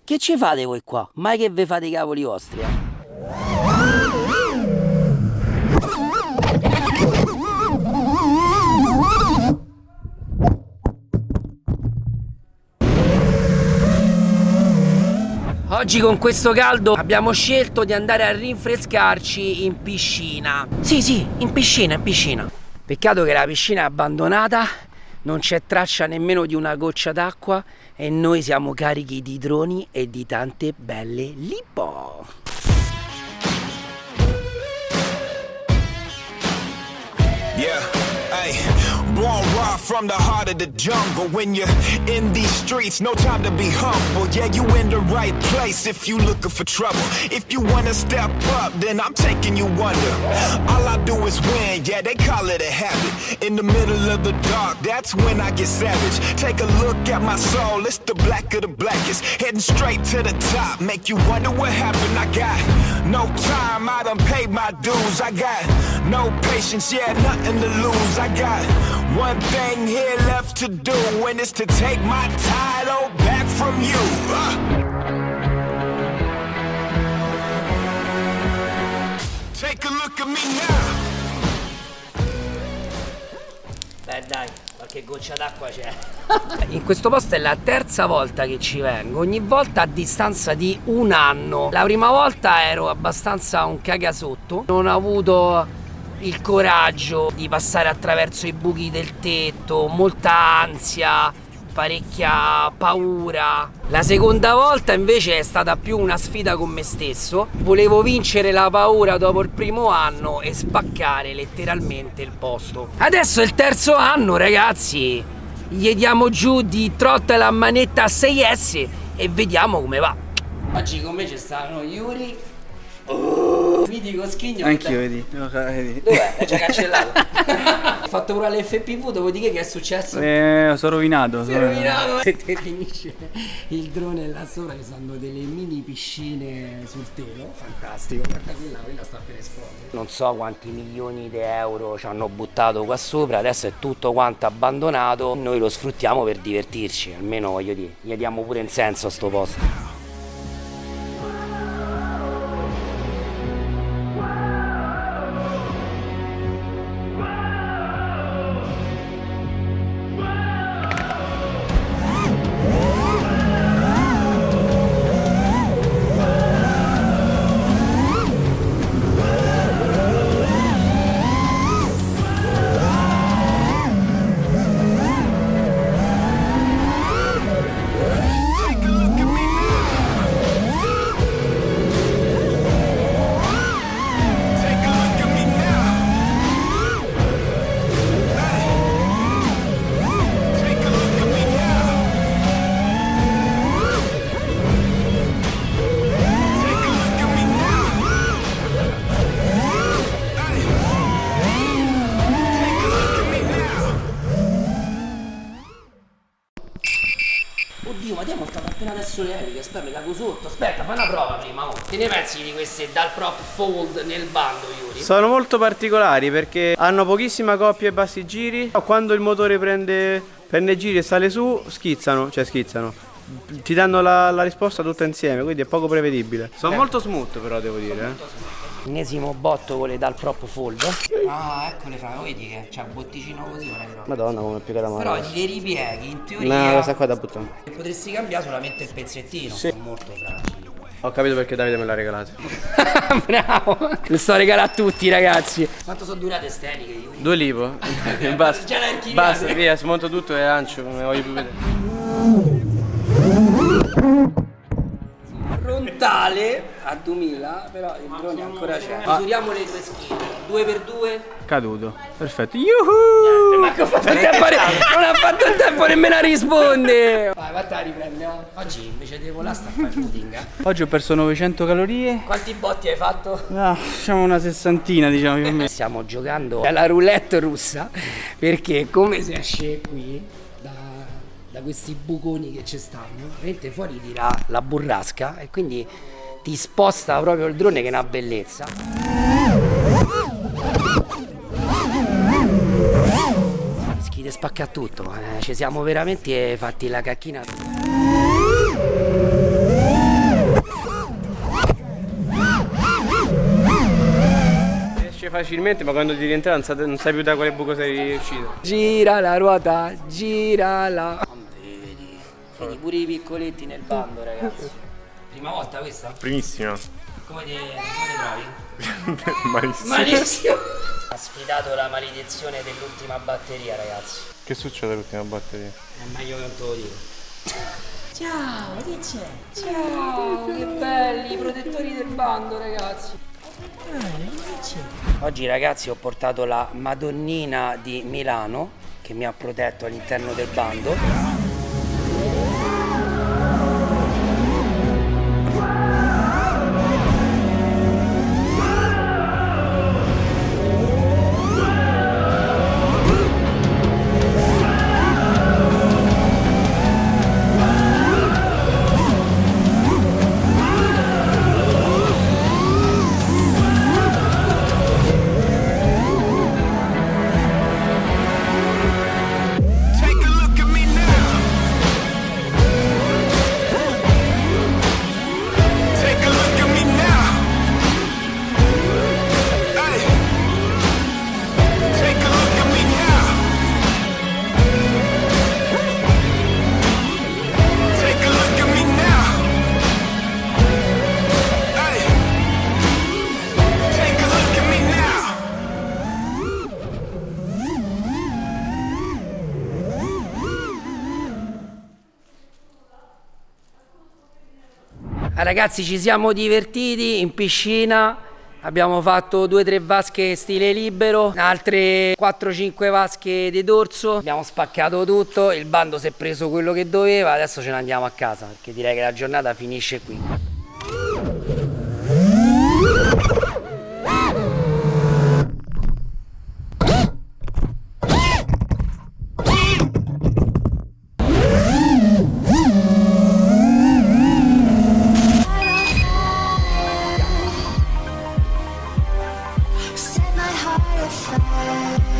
Che ci fate voi qua? Mai che ve fate i cavoli vostri, Oggi con questo caldo abbiamo scelto di andare a rinfrescarci in piscina. Sì, in piscina. Peccato che la piscina è abbandonata, non c'è traccia nemmeno di una goccia d'acqua e noi siamo carichi di droni e di tante belle lipo. Born raw from the heart of the jungle. When you're in these streets, no time to be humble. Yeah, you in the right place if you looking for trouble. If you wanna step up, then I'm taking you under. All I do is win, yeah, they call it a habit. In the middle of the dark, that's when I get savage. Take a look at my soul, it's the black of the blackest. Heading straight to the top, make you wonder what happened. I got no time, I done paid my dues. I got no patience, yeah, nothing to lose. I got one thing here left to do, and it's to take my title back from you. Take a look at me now. Beh dai, qualche goccia d'acqua c'è. In questo posto è la terza volta che ci vengo, ogni volta a distanza di un anno. La prima volta ero abbastanza un cagasotto, non ho avuto il coraggio di passare attraverso i buchi del tetto, molta ansia, parecchia paura. La seconda volta invece è stata più una sfida con me stesso. Volevo vincere la paura dopo il primo anno e spaccare letteralmente il posto. Adesso è il terzo anno, ragazzi. Gli diamo giù di trottola a manetta a 6S e vediamo come va. Oggi con me ci stanno Yuri. Mitico schigno. Anch'io, vedi. Dov'è? L'hai già cancellato? Ho fatto pure l'FPV, dopodiché che è successo? Sono rovinato. Si è rovinato. Se te finisce il drone là sopra ci sono delle mini piscine sul telo. Fantastico. Guarda quella sta per esplodere. Non so quanti milioni di euro ci hanno buttato qua sopra, adesso è tutto quanto abbandonato. Noi lo sfruttiamo per divertirci, almeno voglio dire, gli diamo pure un senso a sto posto. Oddio, ma ti hai montato appena adesso le eliche, aspetta, mi cago sotto, aspetta, fai una prova prima, oh. Che ne pensi di queste dal prop fold nel bando, Yuri? Sono molto particolari perché hanno pochissima coppia e bassi giri. Quando il motore prende giri e sale su, schizzano. Ti danno la risposta tutta insieme, quindi è poco prevedibile. Sono molto smooth però, devo dire. Ennesimo botto con le dal prop fold. Ah, eccole fra, vedi che c'è un botticino così, non è che Madonna, come più che la mano. però li ripieghi, in teoria. No, questa qua è da buttare. Potresti cambiare solamente il pezzettino. Sì. Sono molto fragili. Ho capito perché Davide me l'ha regalato. Bravo! Le sto regalando a tutti, ragazzi. Quanto sono durate ste eliche, Yuri? 2 lipo. Basta. Già l'hai archiviate. Basta, via, smonto tutto e lancio, non ne voglio più vedere. Frontale a 2000, però il drone ancora c'è. Misuriamo le due schiene, 2x2. Caduto. Perfetto. Yuhu! Ma non ha fatto il tempo nemmeno a rispondere. Vai, vattene a riprendere. Oggi invece devo là sta a fare il pudding. Oggi ho perso 900 calorie. Quanti botti hai fatto? No, diciamo una sessantina, diciamo più o meno. Stiamo giocando alla roulette russa perché come si esce qui da questi buconi che ci stanno, ovviamente fuori tira la burrasca e quindi ti sposta proprio il drone che è una bellezza. Schide spacca tutto, ci siamo veramente fatti la cacchina. facilmente, ma quando ti rientra non sai più da quale buco sei uscito. Gira la ruota, girala. Vedi pure i piccoletti nel bando, ragazzi. Prima volta questa? Primissima. Come ti trovi? Malissimo. Malissimo. Ha sfidato la maledizione dell'ultima batteria, ragazzi. Che succede all'ultima batteria? È meglio che non te lo dico. Ciao, che c'è? Ciao, che belli i protettori del bando, ragazzi. Oggi, ragazzi, ho portato la Madonnina di Milano che mi ha protetto all'interno del bando. Take a look at me now. Take a look at me now. Hey. Take a look at me now. Take a look at me now. Hey. Take a look at me now. Ragazzi, ci siamo divertiti in piscina. Abbiamo fatto 2-3 vasche stile libero, altre 4-5 vasche di dorso. Abbiamo spaccato tutto, il bando si è preso quello che doveva. Adesso ce ne andiamo a casa perché direi che la giornata finisce qui. Set my heart afire.